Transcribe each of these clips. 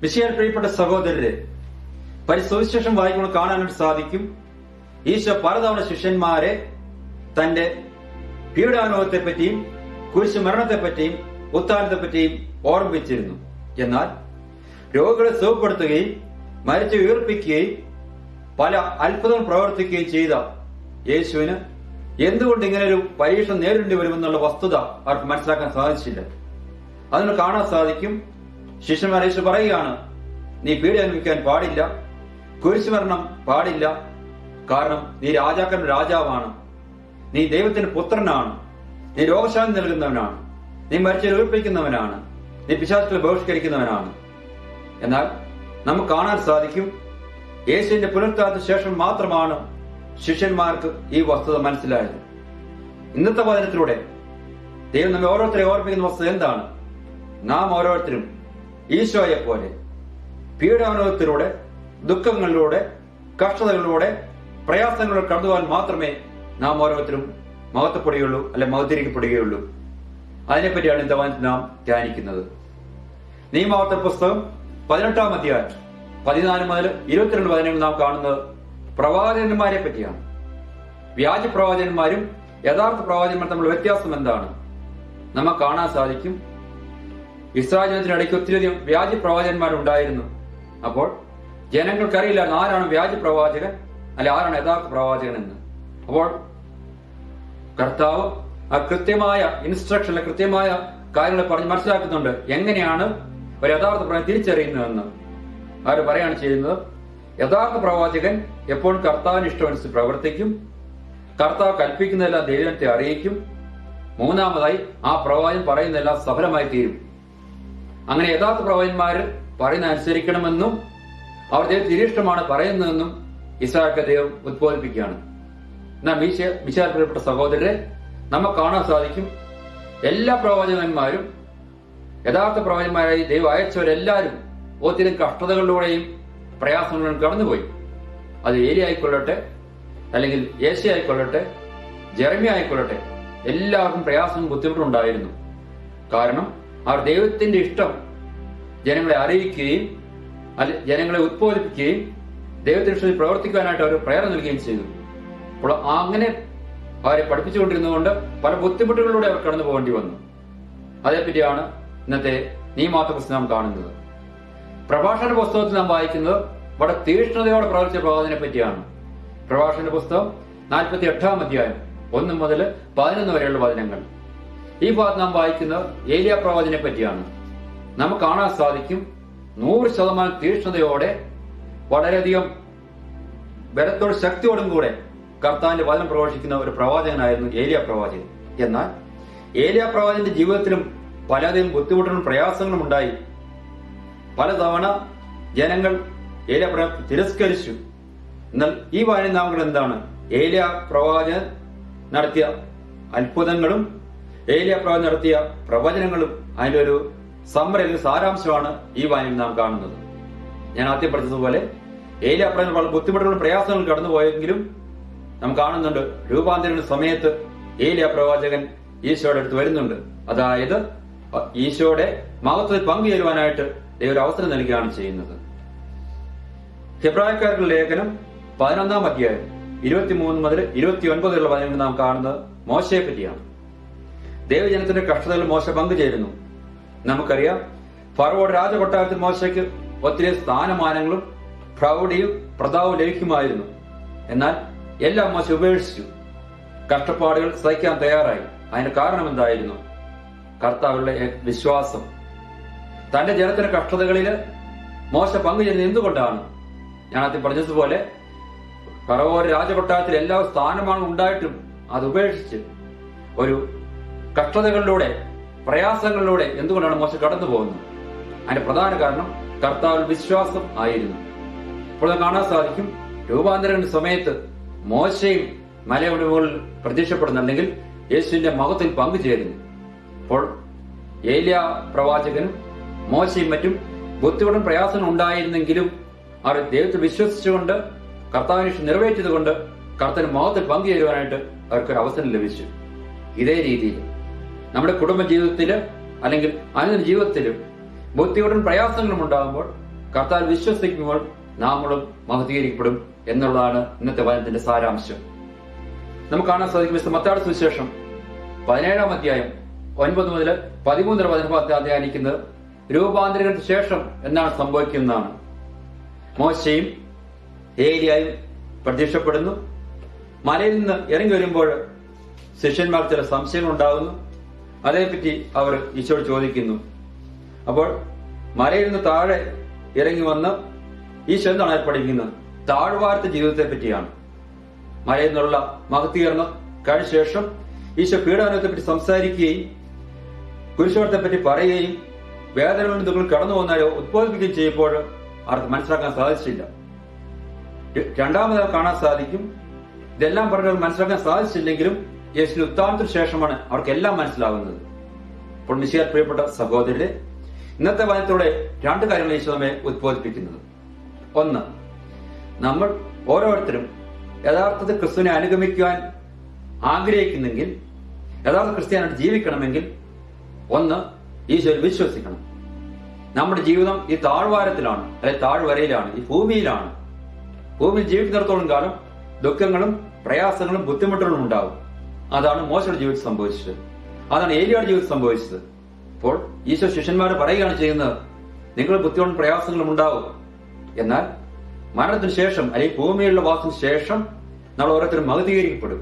മിശിഹായിൽ പ്രിയപ്പെട്ട സഹോദരരെ, പരിസുവിശേഷം വായിക്കുമ്പോൾ കാണാനായിട്ട് സാധിക്കും, ഈശോ പലതവണ ശിഷ്യന്മാരെ തന്റെ പീഡാനുഭവത്തെപ്പറ്റിയും കുരിശ് മരണത്തെപ്പറ്റിയും ഉത്ഥാനത്തെപ്പറ്റിയും ഓർമ്മിപ്പിച്ചിരുന്നു. എന്നാൽ രോഗികളെ സുഖപ്പെടുത്തുകയും മരിച്ചു ഉയർപ്പിക്കുകയും പല അത്ഭുതങ്ങൾ പ്രവർത്തിക്കുകയും ചെയ്ത യേശുവിന് എന്തുകൊണ്ട് ഇങ്ങനെ ഒരു പരീക്ഷണം നേരിടേണ്ടി വരുമെന്നുള്ള വസ്തുത അവർക്ക് മനസ്സിലാക്കാൻ സാധിച്ചില്ല. അതിന് കാണാൻ സാധിക്കും, ശിഷ്യന്മാർ യേശു പറയുകയാണ്, നീ പീഡ അനുഭവിക്കാൻ പാടില്ല, കുരിശുമരണം പാടില്ല, കാരണം നീ രാജാക്കളുടെ രാജാവാണ്, നീ ദൈവത്തിന്റെ പുത്രനാണ്, നീ രോഗശാന്തി നൽകുന്നവനാണ്, നീ മരിച്ചവരെ ഉയർപ്പിക്കുന്നവനാണ്, നീ പിശാചുക്കളെ ബഹിഷ്കരിക്കുന്നവനാണ്. എന്നാൽ നമുക്ക് കാണാൻ സാധിക്കും, യേശുവിന്റെ പുനരുത്ഥാനത്തിന് ശേഷം മാത്രമാണ് ശിഷ്യന്മാർക്ക് ഈ വസ്തുത മനസ്സിലായത്. ഇന്നത്തെ വചനത്തിലൂടെ ദൈവം നമ്മെ ഓരോരുത്തരെ ഓർപ്പിക്കുന്ന വസ്തുത എന്താണ്? നാം ഓരോരുത്തരും ഈശോയെ പോലെ പീഡാനുഭവത്തിലൂടെ, ദുഃഖങ്ങളിലൂടെ, കഷ്ടതകളിലൂടെ, പ്രയാസങ്ങളിലൂടെ കടന്നുപോകാൻ മാത്രമേ നാം ഓരോരുത്തരും മഹത്വപ്പെടുകയുള്ളൂ, അല്ലെ മഹത്വീകരിക്കപ്പെടുകയുള്ളൂ. അതിനെപ്പറ്റിയാണ് ഇന്ന് നാം ധ്യാനിക്കുന്നത്. നിയമാവർത്തന പുസ്തകം 18-ാം അധ്യായം 14 മുതൽ 22 വചനങ്ങൾ നാം കാണുന്നത് പ്രവാചകന്മാരെ പറ്റിയാണ്. വ്യാജ പ്രവാചകന്മാരും യഥാർത്ഥ പ്രവാചകന്മാരും തമ്മിലുള്ള വ്യത്യാസം എന്താണ്? നമുക്ക് കാണാൻ സാധിക്കും, ഇസ്രായേൽ ജനത്തിനിടയ്ക്ക് ഒത്തിരിയധികം വ്യാജ പ്രവാചകന്മാരുണ്ടായിരുന്നു. അപ്പോൾ ജനങ്ങൾക്കറിയില്ലായിരുന്നു ആരാണ് വ്യാജ പ്രവാചകൻ, അല്ലെ ആരാണ് യഥാർത്ഥ പ്രവാചകൻ എന്ന്. അപ്പോൾ കർത്താവ് ആ കൃത്യമായ ഇൻസ്ട്രക്ഷനിലെ കൃത്യമായ കാര്യങ്ങൾ പറഞ്ഞ് മനസ്സിലാക്കുന്നുണ്ട്, എങ്ങനെയാണ് ഒരു യഥാർത്ഥ പ്രവാചകൻ തിരിച്ചറിയുന്നതെന്ന്. അവർ പറയാണ് ചെയ്യുന്നത്, യഥാർത്ഥ പ്രവാചകൻ എപ്പോഴും കർത്താവിന് ഇഷ്ടമനുസരിച്ച് പ്രവർത്തിക്കും, കർത്താവ് കൽപ്പിക്കുന്നതെല്ലാം ദൈവത്തെ അറിയിക്കും, മൂന്നാമതായി ആ പ്രവാചകൻ പറയുന്നതെല്ലാം സഫലമായി തീരും. അങ്ങനെ യഥാർത്ഥ പ്രവാചകന്മാർ പറയുന്ന അനുസരിക്കണമെന്നും അവർ ദൈവത്തിന് തിരിഷ്ടമാണ് പറയുന്നതെന്നും ഇസ്രായേലിനെ ദൈവം ഉദ്ബോധിപ്പിക്കുകയാണ്. എന്നാൽ മിശിഹായിൽ പ്രിയപ്പെട്ട സഹോദരരെ, നമുക്ക് കാണാൻ സാധിക്കും, എല്ലാ പ്രവാചകന്മാരും യഥാർത്ഥ പ്രവാചകന്മാരായി ദൈവം അയച്ചവരെല്ലാവരും ഒത്തിരി കഷ്ടതകളിലൂടെയും പ്രയാസങ്ങളിലൂടെയും കടന്നുപോയി. അത് ഏലി ആയിക്കൊള്ളട്ടെ, അല്ലെങ്കിൽ യേശയ ആയിക്കൊള്ളട്ടെ, ജെറമ്യ ആയിക്കൊള്ളട്ടെ, എല്ലാവർക്കും പ്രയാസവും ബുദ്ധിമുട്ടുണ്ടായിരുന്നു. കാരണം അവർ ദൈവത്തിന്റെ ഇഷ്ടം ജനങ്ങളെ അറിയിക്കുകയും ജനങ്ങളെ ഉദ്ബോധിപ്പിക്കുകയും ദൈവത്തിന്റെ ഇഷ്ടത്തിൽ പ്രവർത്തിക്കാനായിട്ട് അവർ പ്രേരണ നൽകുകയും ചെയ്തു. അപ്പോൾ അങ്ങനെ അവരെ പഠിപ്പിച്ചുകൊണ്ടിരുന്നതുകൊണ്ട് പല ബുദ്ധിമുട്ടുകളിലൂടെ അവർ കടന്നു പോകേണ്ടി വന്നു. അതേപ്പറ്റിയാണ് ഇന്നത്തെ നിയമാവർത്തന പുസ്തകം നാം കാണുന്നത്. പ്രഭാഷണ പുസ്തകത്തിൽ നാം വായിക്കുന്നത് വളരെ തീക്ഷ്ണതയോടെ പ്രവർത്തിച്ച പ്രവാചകനെ പറ്റിയാണ്. പ്രഭാഷണ പുസ്തകം 48-ാം അധ്യായം 1 മുതൽ 11 വരെയുള്ള വചനങ്ങൾ. ഈ ഭാഗത്ത് നാം വായിക്കുന്നത് ഏലിയ പ്രവാചകനെ പറ്റിയാണ്. നമുക്ക് കാണാൻ സാധിക്കും, 100% തീക്ഷ്ണതയോടെ വളരെയധികം ബലത്തോടും ശക്തിയോടും കൂടെ കർത്താവിന്റെ വചനം പ്രഘോഷിക്കുന്ന ഒരു പ്രവാചകനായിരുന്നു ഏലിയ പ്രവാചകൻ. എന്നാൽ ഏലിയ പ്രവാചകന്റെ ജീവിതത്തിലും പലതരം ബുദ്ധിമുട്ടുകളും പ്രയാസങ്ങളും ഉണ്ടായി. പലതവണ ജനങ്ങൾ ഏലിയ പ്രവാചകനെ തിരസ്കരിച്ചു. എന്നാൽ ഈ വായന നാമങ്ങൾ എന്താണ്? ഏലിയ പ്രവാചകൻ നടത്തിയ അത്ഭുതങ്ങളും ഏലിയ പ്രവാചകൻ നടത്തിയ പ്രവചനങ്ങളും അതിന്റെ ഒരു സമ്മറി അല്ലെങ്കിൽ സാരാംശമാണ് ഈ വായനയിൽ നാം കാണുന്നത്. ഞാൻ ആദ്യം പഠിച്ചതുപോലെ ഏലിയ പ്രവാചകൻ വളരെ ബുദ്ധിമുട്ടുകളും പ്രയാസങ്ങളും കടന്നുപോയെങ്കിലും നാം കാണുന്നുണ്ട്, രൂപാന്തരണ സമയത്ത് ഏലിയ പ്രവാചകൻ ഈശോയുടെ അടുത്ത് വരുന്നുണ്ട്. അതായത് ഈശോയുടെ മഹത്വത്തിൽ പങ്കുചേരുവാനായിട്ട് ദൈവം ഒരു അവസരം നൽകുകയാണ് ചെയ്യുന്നത്. ഹെബ്രായക്കാരുടെ ലേഖനം 11-ാം അധ്യായം 23 മുതൽ 29 വരെയുള്ള വചനങ്ങൾ നാം കാണുന്നത് മോശയെ പറ്റിയാണ്. ദൈവജനത്തിന്റെ കഷ്ടതകൾ മോശ പങ്കുചേരുന്നു. നമുക്കറിയാം, ഫറവോയുടെ രാജകൊട്ടാരത്തിൽ മോശയ്ക്ക് ഒത്തിരി സ്ഥാനമാനങ്ങളും പ്രൗഢിയും പ്രതാപവും ലഭിക്കുമായിരുന്നു. എന്നാൽ എല്ലാം മോശ ഉപേക്ഷിച്ചു. കഷ്ടപ്പാടുകൾ സഹിക്കാൻ തയ്യാറായി. അതിന് കാരണം എന്തായിരുന്നു? കർത്താവിലുള്ള വിശ്വാസം. തന്റെ ജനത്തിന്റെ കഷ്ടതകളിൽ മോശ പങ്കുചേരുന്നത് എന്തുകൊണ്ടാണ്? ഞാൻ ആദ്യം പറഞ്ഞതുപോലെ ഫറവോയുടെ രാജകൊട്ടാരത്തിൽ എല്ലാ സ്ഥാനമാനവും ഉണ്ടായിട്ടും അത് ഉപേക്ഷിച്ച് ഒരു കഷ്ടതകളിലൂടെ പ്രയാസങ്ങളിലൂടെ എന്തുകൊണ്ടാണ് മോശ കടന്നു പോകുന്നത്? അതിന്റെ പ്രധാന കാരണം കർത്താവിൽ വിശ്വാസം ആയിരുന്നു. ഇപ്പോൾ കാണാൻ സാധിക്കും, രൂപാന്തരണ സമയത്ത് മോശയും മലയുടെ മുകളിൽ പ്രത്യക്ഷപ്പെടുന്നു, അല്ലെങ്കിൽ യേശുവിന്റെ മഹത്വത്തിൽ പങ്കുചേരുന്നു. അപ്പോൾ ഏലിയ പ്രവാചകനും മോശയും മറ്റും ബുദ്ധിമുട്ടും പ്രയാസങ്ങളും ഉണ്ടായിരുന്നെങ്കിലും അവർ ദൈവത്തിൽ വിശ്വസിച്ചുകൊണ്ട് കർത്താവിനെ നിറവേറ്റിയതുകൊണ്ട് കർത്താവിന്റെ മഹത്വത്തിൽ പങ്കുചേരുവാനായിട്ട് അവർക്കൊരു അവസരം ലഭിച്ചു. ഇതേ രീതിയിൽ നമ്മുടെ കുടുംബ ജീവിതത്തില് അല്ലെങ്കിൽ അനുദിന ജീവിതത്തിലും ബുദ്ധിമുട്ടും പ്രയാസങ്ങളും ഉണ്ടാകുമ്പോൾ കർത്താൽ വിശ്വസിക്കുമ്പോൾ നാമും മഹത്വീകരിക്കപ്പെടും എന്നുള്ളതാണ് ഇന്നത്തെ വചനത്തിന്റെ സാരാംശം. നമുക്ക് കാണാൻ സാധിക്കും മത്തായിയുടെ സുവിശേഷം 17-ാം അധ്യായം 9 മുതൽ 13 വചനഭാഗത്തെ ധ്യാനിക്കുന്നത് രൂപാന്തരങ്ങൾക്ക് ശേഷം എന്താണ് സംഭവിക്കുന്നതാണ്. മോശയും ഏലിയായും പ്രത്യക്ഷപ്പെടുന്നു. മലയിൽ നിന്ന് ഇറങ്ങി വരുമ്പോൾ ശിഷ്യന്മാർക്ക് ചില സംശയങ്ങൾ ഉണ്ടാകുന്നു. അതേപ്പറ്റി അവർ ഈശോയോട് ചോദിക്കുന്നു. അപ്പോൾ മലയിൽ നിന്ന് താഴെ ഇറങ്ങി വന്ന് ഈശോ എന്താണ് പഠിപ്പിക്കുന്നത്? താഴ്വാരത്തെ ജീവിതത്തെ പറ്റിയാണ്. മലയിൽ നിന്നുള്ള മഹത്വീകരണം കഴിഞ്ഞ ശേഷം ഈശോ പീഡാനുഭവത്തെ പറ്റി സംസാരിക്കുകയും കുരിശുമരണത്തെ പറ്റി പറയുകയും വേദനകളിൽ നിങ്ങൾ കടന്നു വന്നാലോ ഉദ്ബോധിപ്പിക്കുകയും ചെയ്യുമ്പോൾ അവർക്ക് മനസ്സിലാക്കാൻ സാധിച്ചില്ല. രണ്ടാമത് കാണാൻ സാധിക്കും, ഇതെല്ലാം പറഞ്ഞവർക്ക് മനസ്സിലാക്കാൻ സാധിച്ചില്ലെങ്കിലും യേശുവിന്റെ ഉത്ഥാനത്തിന് ശേഷമാണ് അവർക്കെല്ലാം മനസ്സിലാകുന്നത്. അപ്പോൾ മിശിഹായിൽ പ്രിയപ്പെട്ട സഹോദരരെ, ഇന്നത്തെ വചനത്തോടെ രണ്ട് കാര്യങ്ങൾ യേശു നമ്മെ ഉദ്ബോധിപ്പിക്കുന്നത്. ഒന്ന്, നമ്മൾ ഓരോരുത്തരും യഥാർത്ഥത്തിൽ ക്രിസ്തുവിനെ അനുഗമിക്കുവാൻ ആഗ്രഹിക്കുന്നെങ്കിൽ, യഥാർത്ഥ ക്രിസ്ത്യാനായിട്ട് ജീവിക്കണമെങ്കിൽ ഒന്ന്, ഈശോയിൽ വിശ്വസിക്കണം. നമ്മുടെ ജീവിതം ഈ താഴ്വാരത്തിലാണ്, അല്ലെങ്കിൽ താഴ്വരയിലാണ്, ഈ ഭൂമിയിലാണ്. ഭൂമിയിൽ ജീവിക്കുന്നിടത്തോളം കാലം ദുഃഖങ്ങളും പ്രയാസങ്ങളും ബുദ്ധിമുട്ടുകളും ഉണ്ടാവും. അതാണ് മോശയുടെ ജീവിതത്തിൽ സംഭവിച്ചത്. അതാണ് ഏലിയായുടെ ജീവിതത്തിൽ സംഭവിച്ചത്. അപ്പോൾ ഈശോ ശിഷ്യന്മാർ പറയുകയാണ് ചെയ്യുന്നത്, നിങ്ങൾ ബുദ്ധിമുട്ടും പ്രയാസങ്ങളും ഉണ്ടാവും. എന്നാൽ മരണത്തിന് ശേഷം, അല്ലെങ്കിൽ ഭൂമിയിലുള്ള വാസത്തിന് ശേഷം നമ്മൾ ഓരോരുത്തരും മഹത്വീകരിക്കപ്പെടും.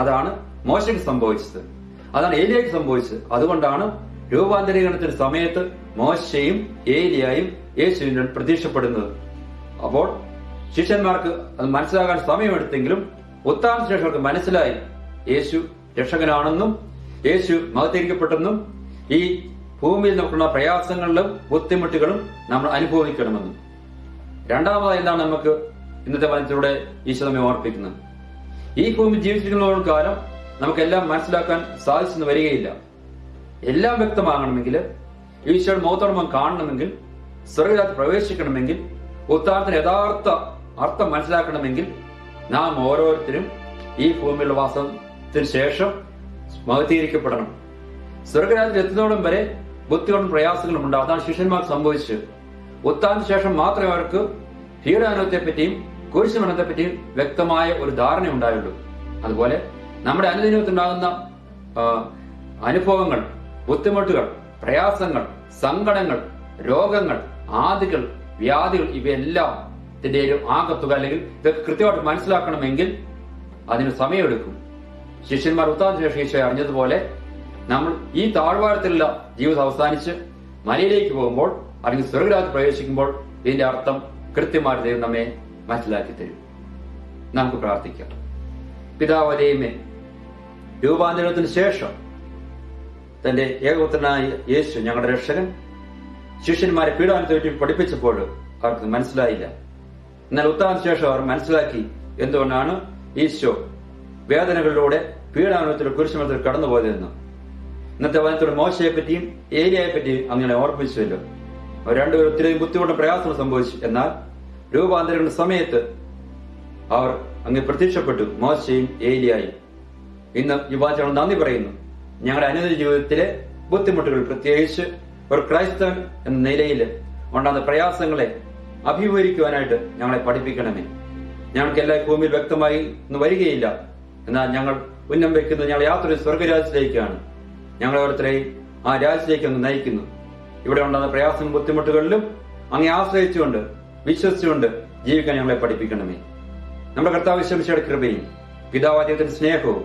അതാണ് മോശയ്ക്ക് സംഭവിച്ചത്. അതാണ് ഏലിയായ്ക്ക് സംഭവിച്ചത്. അതുകൊണ്ടാണ് രൂപാന്തരീകരണത്തിന്റെ സമയത്ത് മോശയും ഏലിയായും യേശുവിനോട് പ്രത്യക്ഷപ്പെടുന്നത്. അപ്പോൾ ശിഷ്യന്മാർക്ക് അത് മനസ്സിലാകാൻ സമയമെടുത്തെങ്കിലും ഉത്ഥാനത്തിന് ശേഷം അവർക്ക് മനസ്സിലായി യേശു രക്ഷകനാണെന്നും യേശു മഹത്വീകരിക്കപ്പെട്ടെന്നും ഈ ഭൂമിയിൽ നമുക്കുള്ള പ്രയാസങ്ങളിലും ബുദ്ധിമുട്ടുകളും നമ്മൾ അനുഭവിക്കണമെന്നും. രണ്ടാമതായി എന്താണ് നമുക്ക് ഇന്നത്തെ വചനത്തിലൂടെ ഈശോ നമ്മെ ഓർപ്പിക്കുന്നത്? ഈ ഭൂമി ജീവിച്ചിരിക്കുന്നതോളം കാലം നമുക്കെല്ലാം മനസ്സിലാക്കാൻ സാധിച്ചെന്ന് വരികയില്ല. എല്ലാം വ്യക്തമാകണമെങ്കിൽ, ഈശോയുടെ മുഖത്തോടൊപ്പം കാണണമെങ്കിൽ, സ്വർഗ്ഗരാജ്യത്തിൽ പ്രവേശിക്കണമെങ്കിൽ, ഉത്ഥാനത്തിന് യഥാർത്ഥ അർത്ഥം മനസ്സിലാക്കണമെങ്കിൽ നാം ഓരോരുത്തരും ഈ ഭൂമിയിലുള്ള വാസത്തിന് ശേഷം മഹത്വീകരിക്കപ്പെടണം. സ്വർഗ്ഗരാജ്യത്തിൽ എത്തുന്നതോടും വരെ ബുദ്ധികളും പ്രയാസങ്ങളും ഉണ്ടാകും. അതാണ് ശിഷ്യന്മാർക്ക് സംഭവിച്ചത്. ഉത്ഥാനത്തിന് ശേഷം മാത്രമേ അവർക്ക് പീഡാനുഭവത്തെ പറ്റിയും കുരിശുമരണത്തെ പറ്റിയും വ്യക്തമായ ഒരു ധാരണ ഉണ്ടായുള്ളൂ. അതുപോലെ നമ്മുടെ അനുദിനത്തിലുണ്ടാകുന്ന അനുഭവങ്ങൾ, ബുദ്ധിമുട്ടുകൾ, പ്രയാസങ്ങൾ, സങ്കടങ്ങൾ, രോഗങ്ങൾ, ആദികൾ, വ്യാധികൾ, ഇവയെല്ലാം ഇതിന്റെ ഒരു ആകത്തുക, അല്ലെങ്കിൽ ഇതൊക്കെ കൃത്യമായിട്ട് മനസ്സിലാക്കണമെങ്കിൽ അതിന് സമയമെടുക്കും. ശിഷ്യന്മാർ ഉത്ഥാനത്തിന് ശേഷം ഈശോ അറിഞ്ഞതുപോലെ നമ്മൾ ഈ താഴ്വാരത്തിലുള്ള ജീവിതം അവസാനിച്ച് മലയിലേക്ക് പോകുമ്പോൾ, അല്ലെങ്കിൽ സ്വർഗ്ഗരാജ്യത്തിൽ പ്രവേശിക്കുമ്പോൾ ഇതിന്റെ അർത്ഥം കൃത്യമായിട്ട് ദൈവം നമ്മെ മനസ്സിലാക്കി തരും. നമുക്ക് പ്രാർത്ഥിക്കാം. പിതാവേ, ദൈവമേ, രൂപാന്തരത്തിന് ശേഷം തന്റെ ഏകപുത്രനായ യേശു ഞങ്ങളുടെ രക്ഷകൻ ശിഷ്യന്മാരെ പീഡാനുഭവത്തെ പറ്റി പഠിപ്പിച്ചപ്പോൾ അവർക്ക് മനസ്സിലായില്ല. എന്നാൽ ഉത്ഥാനത്തിന് ശേഷം അവർ മനസ്സിലാക്കി എന്തുകൊണ്ടാണ് ഈശോ വേദനകളിലൂടെ പീഡാനുഭവത്തിലൂടെ കുരിശുമരണത്തിൽ കടന്നുപോയതെന്ന്. ഇന്നത്തെ വചനത്തോടെ മോശയെ പറ്റിയും ഏലിയായെ പറ്റിയും അങ്ങനെ ഓർമ്മിച്ചുവല്ലോ. അവർ രണ്ടുപേരും ഒത്തിരി ബുദ്ധിമുട്ടും പ്രയാസങ്ങൾ സംഭവിച്ചു. എന്നാൽ രൂപാന്തരങ്ങളുടെ സമയത്ത് അവർ അങ്ങ് പ്രത്യക്ഷപ്പെട്ടു, മോശയും ഏലിയായും. ഇന്ന് ഈ വാചകങ്ങൾ നന്ദി പറയുന്നു. ഞങ്ങളുടെ അനുദിന ജീവിതത്തിലെ ബുദ്ധിമുട്ടുകൾ, പ്രത്യേകിച്ച് ഒരു ക്രൈസ്തവൻ എന്ന നിലയിൽ ഉണ്ടാകുന്ന പ്രയാസങ്ങളെ അഭിമുഖീകരിക്കുവാനായിട്ട് ഞങ്ങളെ പഠിപ്പിക്കണമേ. ഞങ്ങൾക്ക് എല്ലാ ഭൂമിയിൽ വ്യക്തമായി ഇന്ന് വരികയില്ല. എന്നാൽ ഞങ്ങൾ ഉന്നം വയ്ക്കുന്നത് ഞങ്ങൾ യാത്ര സ്വർഗരാജ്യത്തിലേക്കാണ്. ഞങ്ങളെ ഓരോരുത്തരെയും ആ രാജ്യത്തിലേക്ക് അങ്ങ് നയിക്കുന്നു. ഇവിടെ ഉണ്ടാകുന്ന പ്രയാസങ്ങളും ബുദ്ധിമുട്ടുകളിലും അങ്ങേ ആശ്രയിച്ചുകൊണ്ട്, വിശ്വസിച്ചുകൊണ്ട് ജീവിക്കാൻ ഞങ്ങളെ പഠിപ്പിക്കണമേ. നമ്മുടെ കർത്താവ് യേശുമിശിഹായുടെ കൃപയും പിതാവാദിയുടെ സ്നേഹവും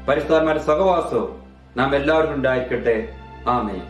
പരിശുദ്ധാത്മാവിന്റെ സഹവാസവും നാം എല്ലാവർക്കും ഉണ്ടായിരിക്കട്ടെ. ആമേൻ.